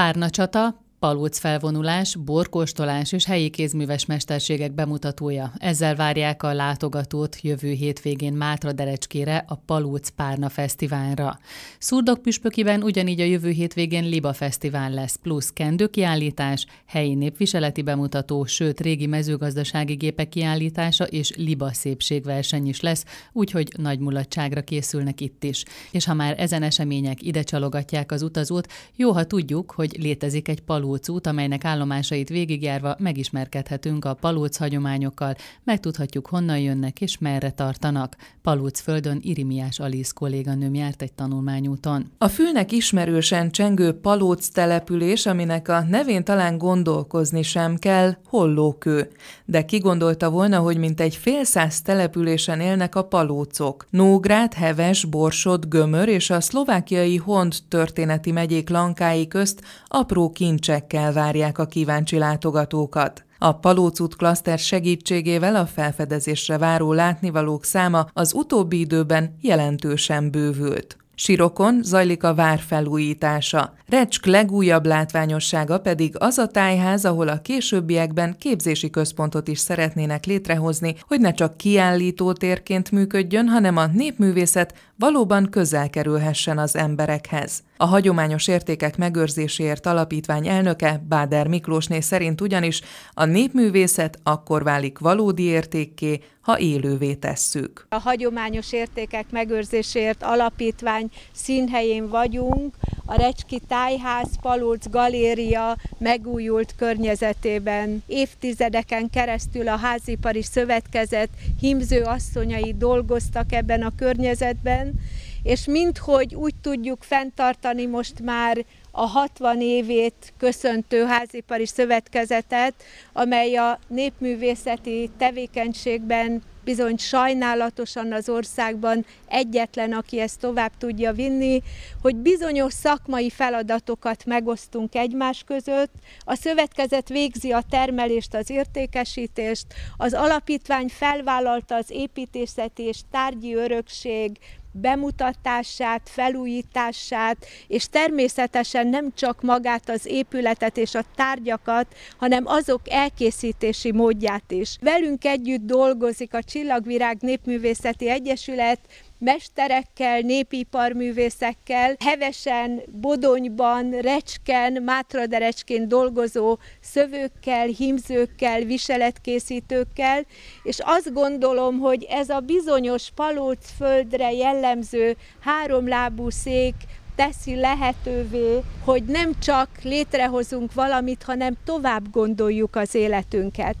Párnacsata, palócfelvonulás, borkóstolás és helyi kézműves mesterségek bemutatója. Ezzel várják a látogatót jövő hétvégén Mátraderecskére a Palóc Párna Fesztiválra. Szurdokpüspökiben ugyanígy a jövő hétvégén Liba Fesztivál lesz, plusz kendőkiállítás, helyi népviseleti bemutató, sőt régi mezőgazdasági gépek kiállítása és Liba szépségverseny is lesz, úgyhogy nagy mulatságra készülnek itt is. És ha már ezen események ide csalogatják az utazót, jó, ha tudjuk, hogy létezik egy Palóc út, amelynek állomásait végigjárva megismerkedhetünk a palóc hagyományokkal, megtudhatjuk, honnan jönnek és merre tartanak. Palócföldön Irimiás Alisz kolléganőm járt egy tanulmányúton. A fülnek ismerősen csengő Palóc település, aminek a nevén talán gondolkozni sem kell, Hollókő. De ki gondolta volna, hogy mintegy fél száz településen élnek a palócok. Nógrád, Heves, Borsod, Gömör és a szlovákiai Hont történeti megyék lankái közt apró kincsekkel várják a kíváncsi látogatókat. A Palóc út klaszter segítségével a felfedezésre váró látnivalók száma az utóbbi időben jelentősen bővült. Sirokon zajlik a vár felújítása. Recsk legújabb látványossága pedig az a tájház, ahol a későbbiekben képzési központot is szeretnének létrehozni, hogy ne csak kiállítótérként működjön, hanem a népművészet valóban közel kerülhessen az emberekhez. A Hagyományos Értékek Megőrzéséért Alapítvány elnöke, Báder Miklósné szerint ugyanis a népművészet akkor válik valódi értékké, ha élővé tesszük. A Hagyományos Értékek Megőrzéséért Alapítvány színhelyén vagyunk, a Recski Tájház Palóc Galéria megújult környezetében. Évtizedeken keresztül a Házipari Szövetkezet hímző asszonyai dolgoztak ebben a környezetben, és minthogy úgy tudjuk fenntartani most már a 60 évét köszöntő Házipari Szövetkezetet, amely a népművészeti tevékenységben bizony sajnálatosan az országban egyetlen, aki ezt tovább tudja vinni, hogy bizonyos szakmai feladatokat megosztunk egymás között. A szövetkezet végzi a termelést, az értékesítést, az alapítvány felvállalta az építészeti és tárgyi örökség bemutatását, felújítását, és természetesen nem csak magát az épületet és a tárgyakat, hanem azok elkészítési módját is. Velünk együtt dolgozik a Csillagvirág Népművészeti Egyesület, mesterekkel, népiparművészekkel, Hevesen, Bodonyban, Recsken, Mátraderecskén dolgozó szövőkkel, hímzőkkel, viseletkészítőkkel, és azt gondolom, hogy ez a bizonyos Palócföldre jellemző háromlábú szék teszi lehetővé, hogy nem csak létrehozunk valamit, hanem tovább gondoljuk az életünket.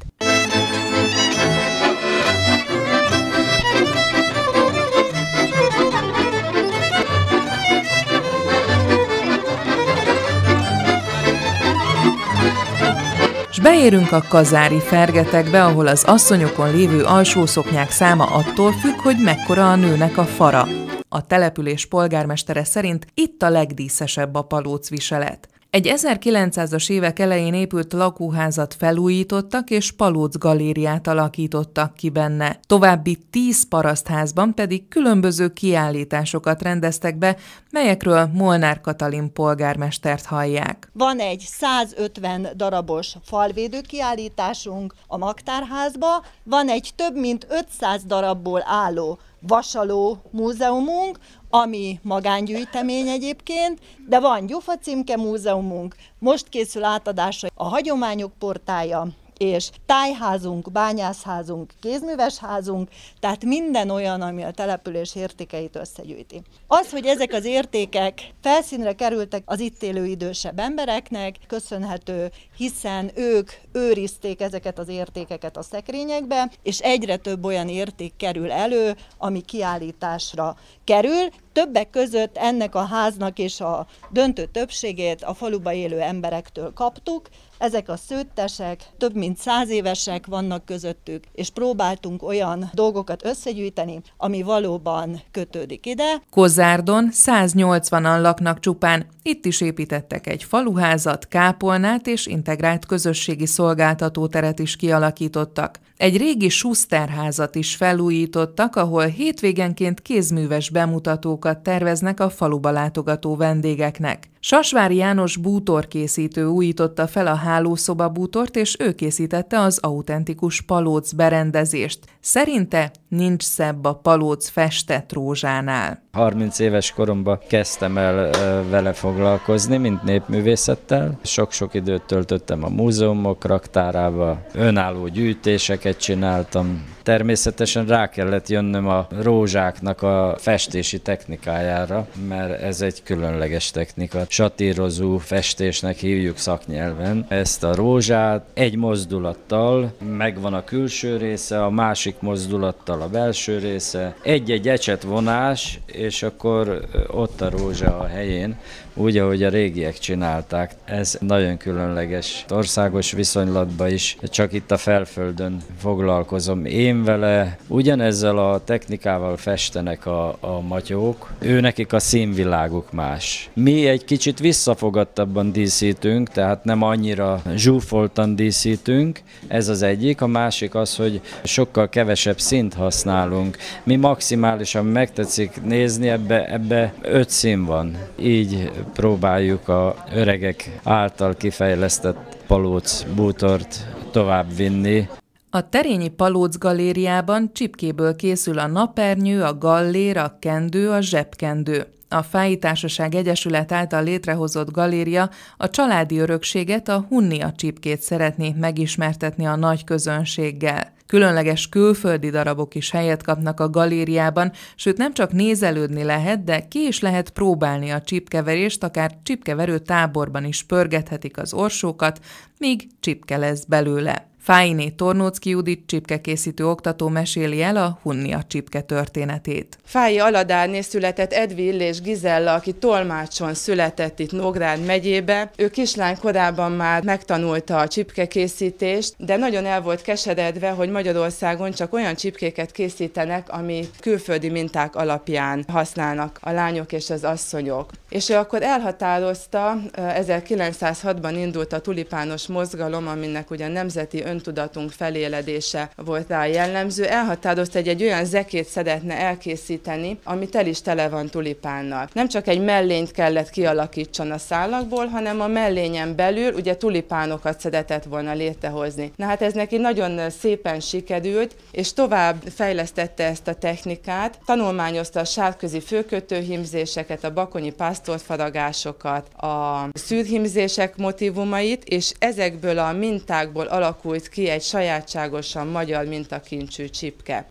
S beérünk a kazári fergetekbe, ahol az asszonyokon lévő alsószoknyák száma attól függ, hogy mekkora a nőnek a fara. A település polgármestere szerint itt a legdíszesebb a palócviselet. Egy 1900-as évek elején épült lakóházat felújítottak, és Palóc galériát alakítottak ki benne. További 10 parasztházban pedig különböző kiállításokat rendeztek be, melyekről Molnár Katalin polgármestert hallják. Van egy 150 darabos falvédő kiállításunk a Magtárházba, van egy több mint 500 darabból álló vasaló múzeumunk, ami magángyűjtemény egyébként, de van Gyufa címke múzeumunk, most készül átadásra a Hagyományok Portálja, és tájházunk, bányászházunk, kézműves házunk, tehát minden olyan, ami a település értékeit összegyűjti. Az, hogy ezek az értékek felszínre kerültek az itt élő idősebb embereknek, köszönhető, hiszen ők őrizték ezeket az értékeket a szekrényekbe, és egyre több olyan érték kerül elő, ami kiállításra kerül. Többek között ennek a háznak és a döntő többségét a faluba élő emberektől kaptuk. Ezek a szőttesek, több mint 100 évesek vannak közöttük, és próbáltunk olyan dolgokat összegyűjteni, ami valóban kötődik ide. Kozárdon 180-an laknak csupán, itt is építettek egy faluházat, kápolnát és integrált közösségi szolgáltatóteret is kialakítottak. Egy régi Schusterházat is felújítottak, ahol hétvégenként kézműves bemutatókat terveznek a faluba látogató vendégeknek. Sasvári János bútorkészítő újította fel a hálószoba bútort, és ő készítette az autentikus palóc berendezést. Szerinte nincs szebb a palóc festett rózsánál. 30 éves koromban kezdtem el vele foglalkozni, mint népművészettel. Sok-sok időt töltöttem a múzeumok raktárába, önálló gyűjtéseket csináltam. Természetesen rá kellett jönnöm a rózsáknak a festési technikájára, mert ez egy különleges technika. Satírozó festésnek hívjuk szaknyelven. Ezt a rózsát egy mozdulattal, megvan a külső része, a másik mozdulattal a belső része, egy-egy ecsetvonás, és akkor ott a rózsa a helyén, úgy, ahogy a régiek csinálták. Ez nagyon különleges. Országos viszonylatban is, csak itt a Felföldön foglalkozom. Én vele ugyanezzel a technikával festenek a matyók, őnekik a színviláguk más. Mi egy kicsit visszafogadtabban díszítünk, tehát nem annyira zsúfoltan díszítünk, ez az egyik. A másik az, hogy sokkal kevesebb színt használunk. Mi maximálisan megtetszik nézni, ebbe 5 szín van. Így próbáljuk a öregek által kifejlesztett palóc bútort továbbvinni. A Terényi Palóc Galériában csipkéből készül a napernyő, a gallér, a kendő, a zsebkendő. A Fái Társaság Egyesület által létrehozott galéria a családi örökséget, a Hunnia csipkét szeretné megismertetni a nagy közönséggel. Különleges külföldi darabok is helyet kapnak a galériában, sőt nem csak nézelődni lehet, de ki is lehet próbálni a csipkeverést, akár csipkeverő táborban is pörgethetik az orsókat, míg csipke lesz belőle. Fáiné Tornóczky Judit csipkekészítő oktató meséli el a Hunnia csipke történetét. Fái Aladárné született Edvi Illés Gizella, aki Tolmácson született itt Nógrád megyébe. Ő kislány korában már megtanulta a csipkekészítést, de nagyon el volt keseredve, hogy Magyarországon csak olyan csipkéket készítenek, amit külföldi minták alapján használnak a lányok és az asszonyok. És ő akkor elhatározta, 1906-ban indult a tulipános mozgalom, aminek ugye nemzeti öntudatunk feléledése volt rá jellemző, elhatározta, hogy egy olyan zekét szeretne elkészíteni, ami tel is tele van tulipánnal. Nem csak egy mellényt kellett kialakítson a szálakból, hanem a mellényen belül ugye tulipánokat szeretett volna létrehozni. Na hát ez neki nagyon szépen sikerült, és tovább fejlesztette ezt a technikát, tanulmányozta a sárközi főkötőhímzéseket, a bakonyi pásztorfaragásokat, a szűrhímzések motívumait, és ezekből a mintákból alakult ki egy sajátságosan magyar mintakincsű csipke.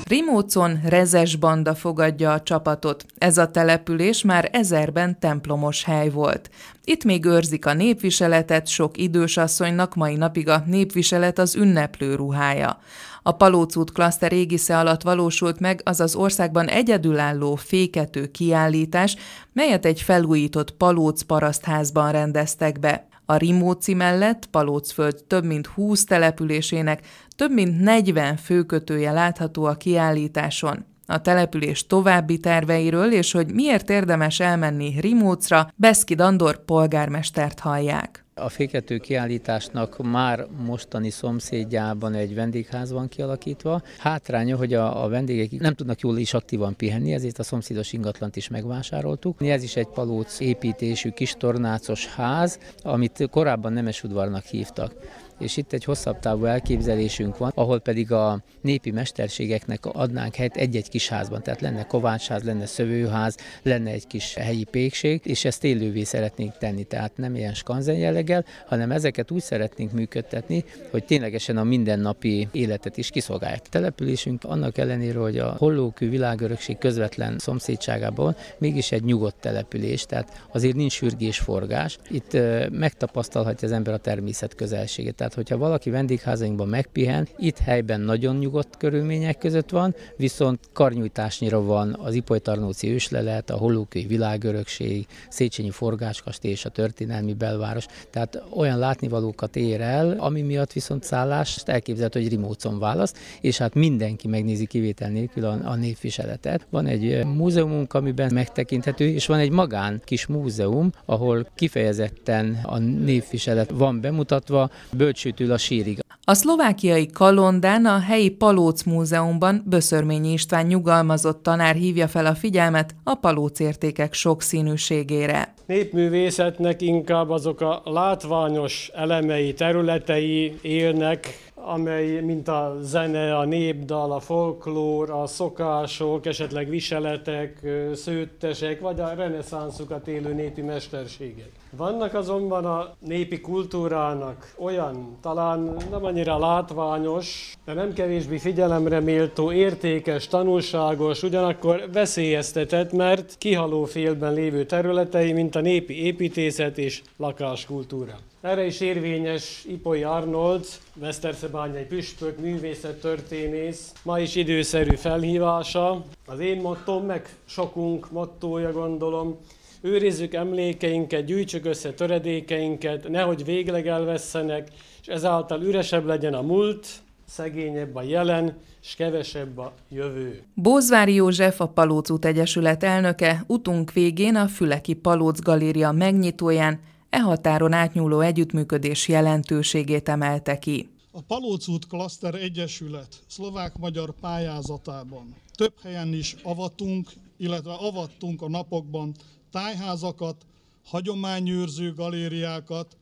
Rimócon Rezes banda fogadja a csapatot. Ez a település már 1000-ben templomos hely volt. Itt még őrzik a népviseletet, sok idősasszonynak mai napig a népviselet az ünneplő ruhája. A Palóc út klaszter égisze alatt valósult meg az az országban egyedülálló fékető kiállítás, melyet egy felújított Palóc parasztházban rendeztek be. A Rimóci mellett Palócföld több mint 20 településének több mint 40 főkötője látható a kiállításon. A település további terveiről és hogy miért érdemes elmenni Rimócra, Beszkid Andor polgármestert hallják. A fékető kiállításnak már mostani szomszédjában egy vendégház van kialakítva. Hátránya, hogy a vendégek nem tudnak jól és aktívan pihenni, ezért a szomszédos ingatlant is megvásároltuk. Ez is egy palóc építésű kis tornácos ház, amit korábban nemesudvarnak hívtak. És itt egy hosszabb távú elképzelésünk van, ahol pedig a népi mesterségeknek adnánk helyet egy-egy kis házban. Tehát lenne kovácsház, lenne szövőház, lenne egy kis helyi pékség, és ezt élővé szeretnénk tenni. Tehát nem ilyen skanzen jelleggel, hanem ezeket úgy szeretnénk működtetni, hogy ténylegesen a mindennapi életet is kiszolgálják. A településünk annak ellenére, hogy a Hollókő világörökség közvetlen szomszédságában mégis egy nyugodt település, tehát azért nincs sürgés-forgás. Itt megtapasztalhatja az ember a természet közelségét. Tehát, hogyha valaki vendégházainkban megpihen, itt helyben nagyon nyugodt körülmények között van, viszont karnyújtásnyira van az Ipolytarnóci őslelet, a Hollókői világörökség, Széchenyi forgáskastély és a történelmi belváros. Tehát olyan látnivalókat ér el, ami miatt viszont szállást elképzelhető, hogy Rimócon választ, és hát mindenki megnézi kivétel nélkül a népviseletet. Van egy múzeumunk, amiben megtekinthető, és van egy magán kis múzeum, ahol kifejezetten a népviselet van bemutatva, sőt ül a sírig. A szlovákiai Kalondán, a helyi Palóc Múzeumban Böszörményi István nyugalmazott tanár hívja fel a figyelmet a palócértékek sokszínűségére. Népművészetnek inkább azok a látványos elemei, területei élnek, amely mint a zene, a népdal, a folklór, a szokások, esetleg viseletek, szőttesek, vagy a reneszánszukat élő népi mesterségek. Vannak azonban a népi kultúrának olyan, talán nem annyira látványos, de nem kevésbé figyelemre méltó, értékes, tanulságos, ugyanakkor veszélyeztetett, mert kihaló félben lévő területei, mint a népi építészet és lakáskultúra. Erre is érvényes Ipolyi Arnold, Veszterszebányai püspök, művészettörténész, ma is időszerű felhívása. Az én mottóm, meg sokunk mottója, gondolom, őrizzük emlékeinket, gyűjtsük össze töredékeinket, nehogy végleg elvesszenek, és ezáltal üresebb legyen a múlt, szegényebb a jelen, és kevesebb a jövő. Bózvári József, a Palóc út Egyesület elnöke utunk végén a Füleki Palóc Galéria megnyitóján határon átnyúló együttműködés jelentőségét emelte ki. A Palóc út Klaszter Egyesület szlovák-magyar pályázatában több helyen is avatunk, illetve avattunk a napokban tájházakat, hagyományőrző galériákat,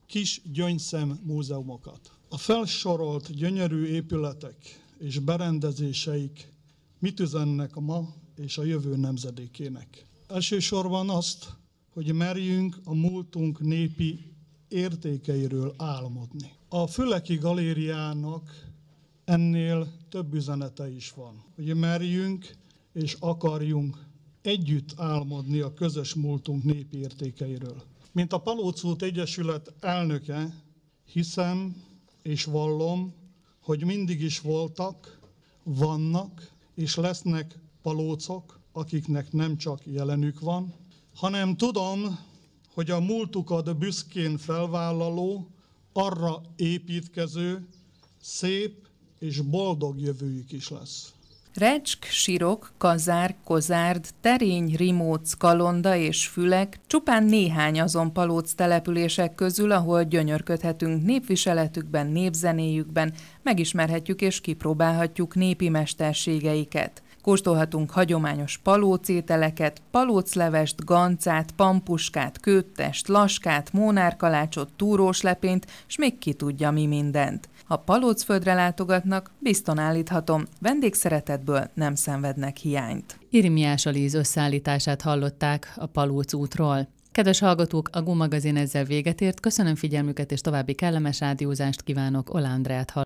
kis gyöngyszem múzeumokat. A felsorolt gyönyörű épületek és berendezéseik mit üzennek a ma és a jövő nemzedékének? Elsősorban azt, hogy merjünk a múltunk népi értékeiről álmodni. A Füleki Galériának ennél több üzenete is van, hogy merjünk és akarjunk együtt álmodni a közös múltunk népi értékeiről. Mint a Palóc út Egyesület elnöke, hiszem és vallom, hogy mindig is voltak, vannak és lesznek palócok, akiknek nem csak jelenük van, hanem tudom, hogy a múltukat büszkén felvállaló, arra építkező, szép és boldog jövőjük is lesz. Recsk, Sirok, Kazár, Kozárd, Terény, Rimóc, Kalonda és Fülek csupán néhány azon palóc települések közül, ahol gyönyörködhetünk népviseletükben, népzenéjükben, megismerhetjük és kipróbálhatjuk népi mesterségeiket. Kóstolhatunk hagyományos palócételeket, palóclevest, gancát, pampuskát, kőttest, laskát, mónárkalácsot, túróslepényt, s még ki tudja mi mindent. Ha Palócföldre látogatnak, bizton állíthatom, vendégszeretetből nem szenvednek hiányt. Irimiás Alíz összeállítását hallották a Palóc útról. Kedves hallgatók, a GU magazin ezzel véget ért. Köszönöm figyelmüket és további kellemes rádiózást kívánok. Ola Andreát hallották.